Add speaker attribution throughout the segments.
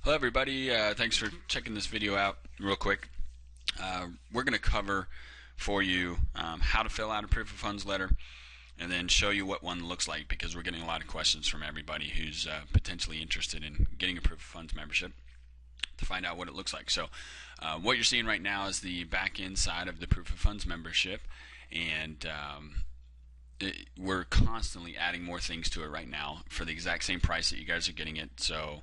Speaker 1: Hello everybody, thanks for checking this video out real quick. We're going to cover for you how to fill out a proof of funds letter and then show you what one looks like, because we're getting a lot of questions from everybody who's potentially interested in getting a proof of funds membership to find out what it looks like. So what you're seeing right now is the back end side of the proof of funds membership, and we're constantly adding more things to it right now for the exact same price that you guys are getting it. So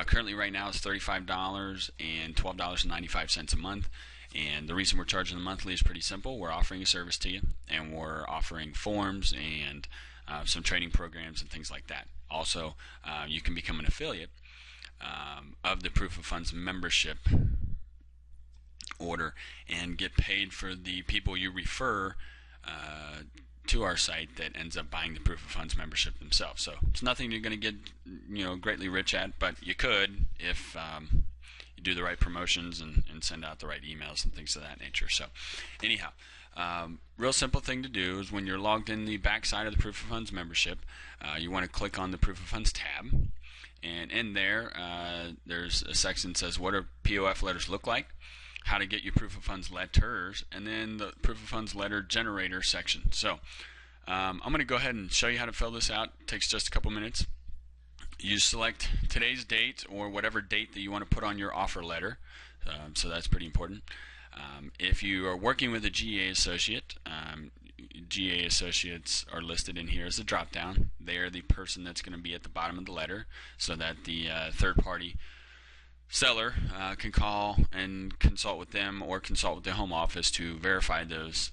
Speaker 1: currently right now it's $35 and $12.95 a month. And the reason we're charging the monthly is pretty simple. We're offering a service to you, and we're offering forms and some training programs and things like that. Also, you can become an affiliate of the proof of funds membership order and get paid for the people you refer to our site that ends up buying the proof of funds membership themselves. So it's nothing you're going to get greatly rich at, but you could if you do the right promotions and send out the right emails and things of that nature. So anyhow, real simple thing to do is when you're logged in the back side of the proof of funds membership, you want to click on the proof of funds tab, and in there there's a section that says what do POF letters look like, how to get your proof of funds letters, and then the proof of funds letter generator section. So I'm going to go ahead and show you how to fill this out. It takes just a couple minutes. You select today's date or whatever date that you want to put on your offer letter, so that's pretty important. If you are working with a GA associate, GA associates are listed in here as a drop down. They are the person that's going to be at the bottom of the letter, so that the third party seller can call and consult with them or consult with the home office to verify those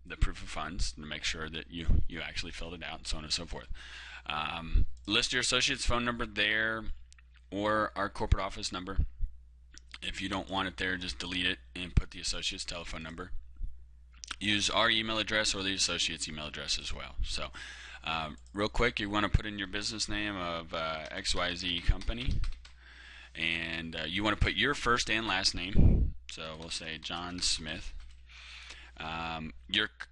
Speaker 1: the proof of funds to make sure that you actually filled it out, and so on and so forth. List your associate's phone number there or our corporate office number. If you don't want it there, just delete it and put the associate's telephone number. Use our email address or the associate's email address as well. So real quick, you want to put in your business name of XYZ company, and you want to put your first and last name. So we'll say John Smith.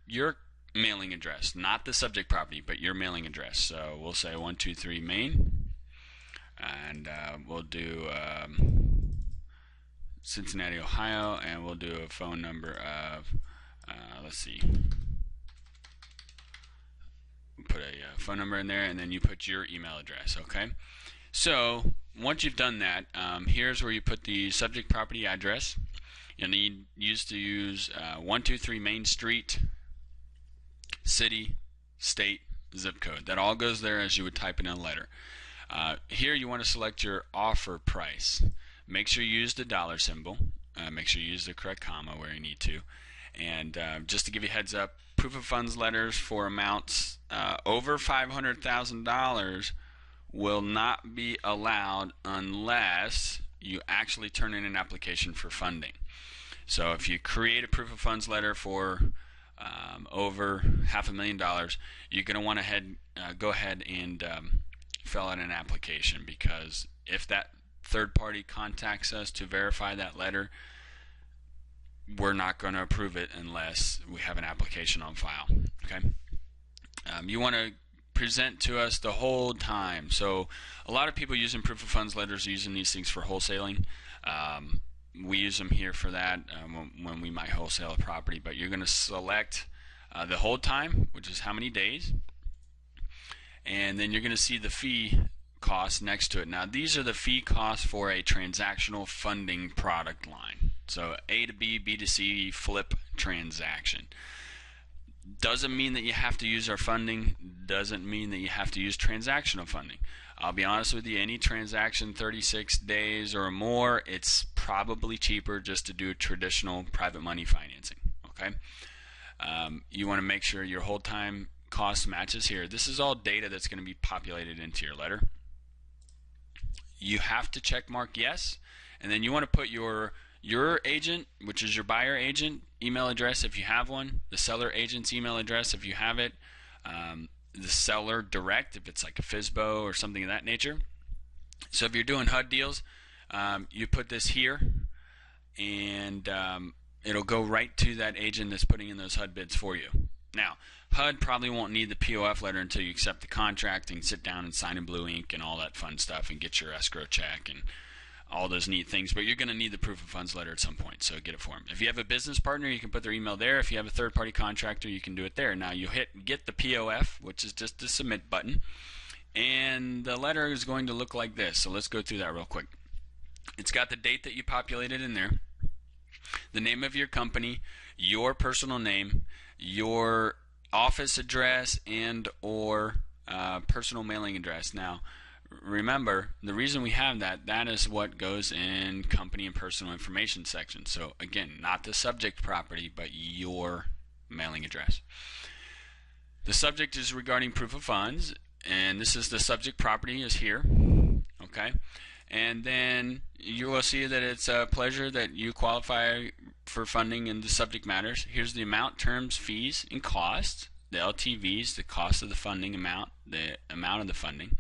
Speaker 1: Your mailing address, not the subject property, but your mailing address. So we'll say 123 Main, and we'll do Cincinnati, Ohio, and we'll do a phone number of let's see, put a phone number in there, and then you put your email address. Okay, so once you've done that, here's where you put the subject property address. You'll need to use 123 Main Street, city, state, zip code. That all goes there as you would type in a letter. Here you want to select your offer price. Make sure you use the dollar symbol. Make sure you use the correct comma where you need to. And just to give you a heads up, proof of funds letters for amounts over $500,000 will not be allowed unless you actually turn in an application for funding. So if you create a proof of funds letter for over $500,000, you're going to want to go ahead and fill out an application, because if that third party contacts us to verify that letter, we're not going to approve it unless we have an application on file. Okay. You want to present to us the whole time. So a lot of people using proof of funds letters are using these things for wholesaling. We use them here for that when we might wholesale a property, but you're going to select the hold time, which is how many days, and then you're going to see the fee cost next to it. Now these are the fee costs for a transactional funding product line. So A to B, B to C, flip transaction. Doesn't mean that you have to use our funding, doesn't mean that you have to use transactional funding. I'll be honest with you, any transaction 36 days or more, it's probably cheaper just to do traditional private money financing. Okay, you want to make sure your hold time cost matches here. This is all data that's going to be populated into your letter. You have to check mark yes, and then you want to put your agent, which is your buyer agent, email address if you have one, the seller agent's email address if you have it, the seller direct if it's like a FSBO or something of that nature. So if you're doing HUD deals, you put this here, and it'll go right to that agent that's putting in those HUD bids for you. Now, HUD probably won't need the POF letter until you accept the contract and sit down and sign in blue ink and all that fun stuff and get your escrow check and all those neat things, but you're going to need the proof of funds letter at some point, so get it for them. If you have a business partner, you can put their email there. If you have a third-party contractor, you can do it there. Now you hit get the POF, which is just the submit button, and the letter is going to look like this. So let's go through that real quick. It's got the date that you populated in there, the name of your company, your personal name, your office address and or personal mailing address. Now remember, the reason we have that is what goes in company and personal information section. So again, not the subject property, but your mailing address. The subject is regarding proof of funds, and this is the subject property is here. Okay, and then you will see that it's a pleasure that you qualify for funding in the subject matters. Here's the amount, terms, fees, and costs. The LTVs, the cost of the funding amount, the amount of the funding.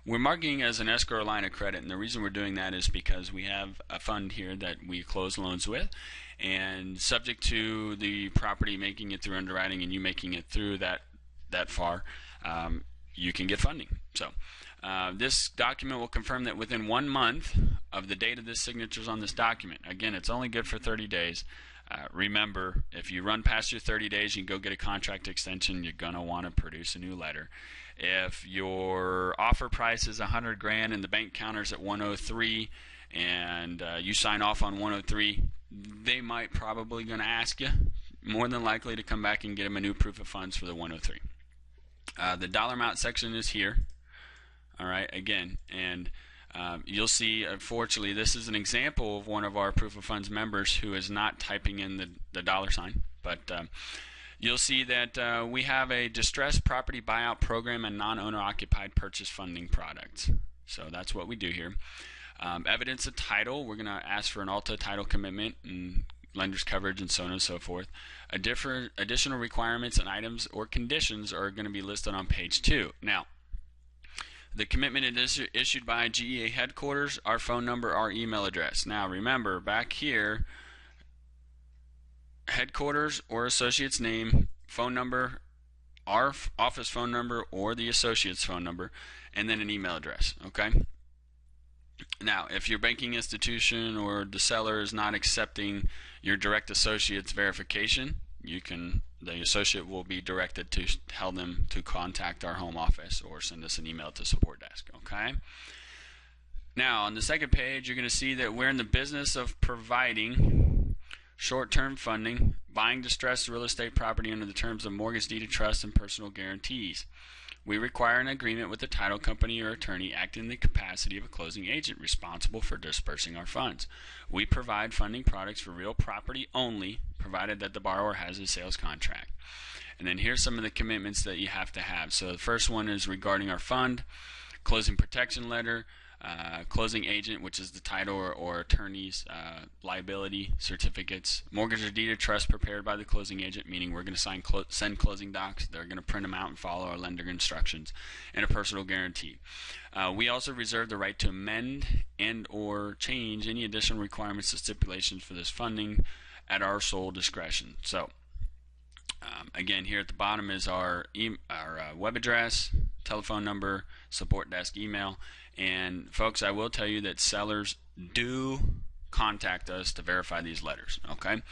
Speaker 1: We're marking as an escrow line of credit, and the reason we're doing that is because we have a fund here that we close loans with, and subject to the property making it through underwriting and you making it through that far, you can get funding. So this document will confirm that within 1 month of the date of the signatures on this document, again, it's only good for 30 days. Remember, if you run past your 30 days, you can go get a contract extension. You're going to want to produce a new letter. If your offer price is $100,000 and the bank counter's at 103, and you sign off on 103, they might probably going to ask you, more than likely, to come back and get them a new proof of funds for the 103. The dollar amount section is here. All right, again, and you'll see, unfortunately, this is an example of one of our proof of funds members who is not typing in the dollar sign, but you'll see that we have a distressed property buyout program and non-owner occupied purchase funding products. So that's what we do here. Evidence of title, we're going to ask for an Alta title commitment and lender's coverage and so on and so forth. Additional requirements and items or conditions are going to be listed on page 2. Now, the commitment is issued by GEA headquarters, our phone number, our email address. Now remember, back here, headquarters or associate's name, phone number, our office phone number or the associate's phone number, and then an email address. Okay? Now, if your banking institution or the seller is not accepting your direct associate's verification, the associate will be directed to tell them to contact our home office or send us an email to support desk. Okay? Now, on the second page, you're going to see that we're in the business of providing short-term funding, buying distressed real estate property under the terms of mortgage deed of trust and personal guarantees. We require an agreement with the title company or attorney acting in the capacity of a closing agent responsible for dispersing our funds. We provide funding products for real property only, provided that the borrower has a sales contract. And then here's some of the commitments that you have to have. So the first one is regarding our fund, closing protection letter, closing agent, which is the title or attorney's liability certificates, mortgage or deed of trust prepared by the closing agent, meaning we're going to send closing docs, they're going to print them out and follow our lender instructions, and a personal guarantee. We also reserve the right to amend and or change any additional requirements or stipulations for this funding at our sole discretion. So again, here at the bottom is our web address, telephone number, support desk email. And folks, I will tell you that sellers do contact us to verify these letters. Okay.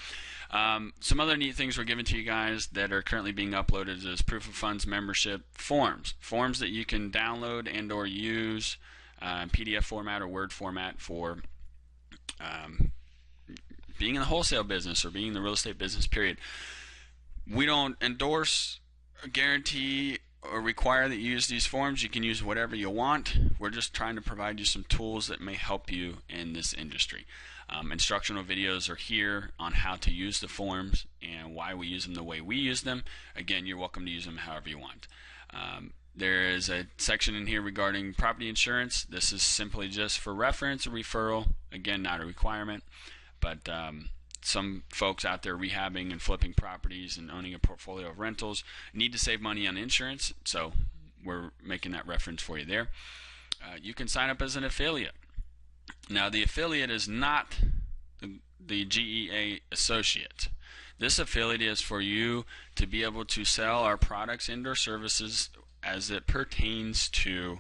Speaker 1: Some other neat things we're giving to you guys that are currently being uploaded is proof of funds membership forms that you can download and or use in PDF format or Word format for being in the wholesale business or being in the real estate business, period. We don't endorse, guarantee, or require that you use these forms. You can use whatever you want. We're just trying to provide you some tools that may help you in this industry. Instructional videos are here on how to use the forms and why we use them the way we use them. Again, you're welcome to use them however you want. There is a section in here regarding property insurance. This is simply just for reference, a referral. Again, not a requirement, but some folks out there rehabbing and flipping properties and owning a portfolio of rentals need to save money on insurance, so we're making that reference for you there. You can sign up as an affiliate. Now, the affiliate is not the GEA associate. This affiliate is for you to be able to sell our products and or services as it pertains to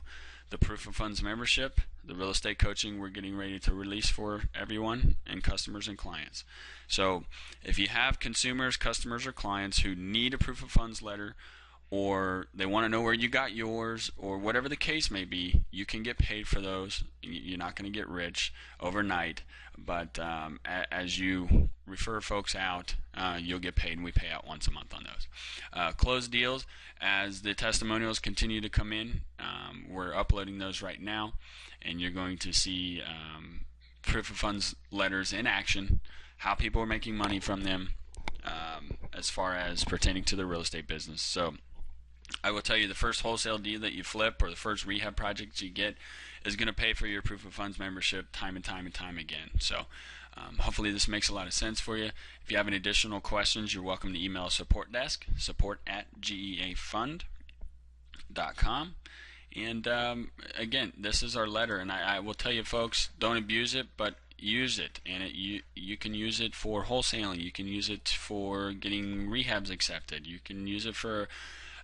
Speaker 1: the proof of funds membership, the real estate coaching we're getting ready to release for everyone and customers and clients. So if you have consumers, customers, or clients who need a proof of funds letter, or they want to know where you got yours, or whatever the case may be, you can get paid for those. You're not going to get rich overnight, but as you refer folks out, you'll get paid, and we pay out once a month on those. Closed deals, as the testimonials continue to come in, we're uploading those right now, and you're going to see proof of funds letters in action, how people are making money from them, as far as pertaining to the real estate business. So I will tell you, the first wholesale deal that you flip, or the first rehab project you get, is going to pay for your proof of funds membership time and time and time again. So hopefully this makes a lot of sense for you. If you have any additional questions, you're welcome to email support desk, support@geafund.com. And again, this is our letter, and I will tell you, folks, don't abuse it, but use it. And you can use it for wholesaling. You can use it for getting rehabs accepted. You can use it for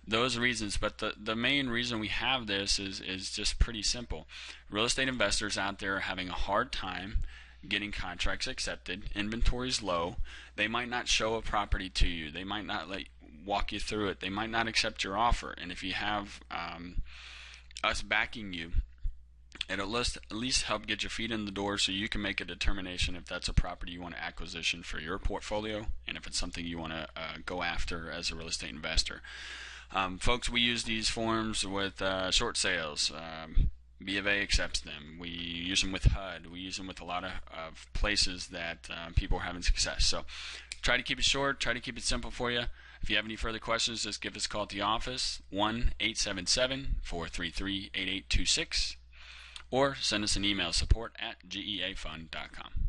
Speaker 1: those reasons, but the main reason we have this is just pretty simple. Real estate investors out there are having a hard time getting contracts accepted. Inventory's low. They might not show a property to you. They might not walk you through it. They might not accept your offer. And if you have us backing you, it'll at least help get your feet in the door, so you can make a determination if that's a property you want to acquisition for your portfolio, and if it's something you want to go after as a real estate investor. Folks, we use these forms with short sales. B of A accepts them. We use them with HUD. We use them with a lot of places that people are having success. So try to keep it short. Try to keep it simple for you. If you have any further questions, just give us a call at the office, 1-877-433-8826, or send us an email, support@geafund.com.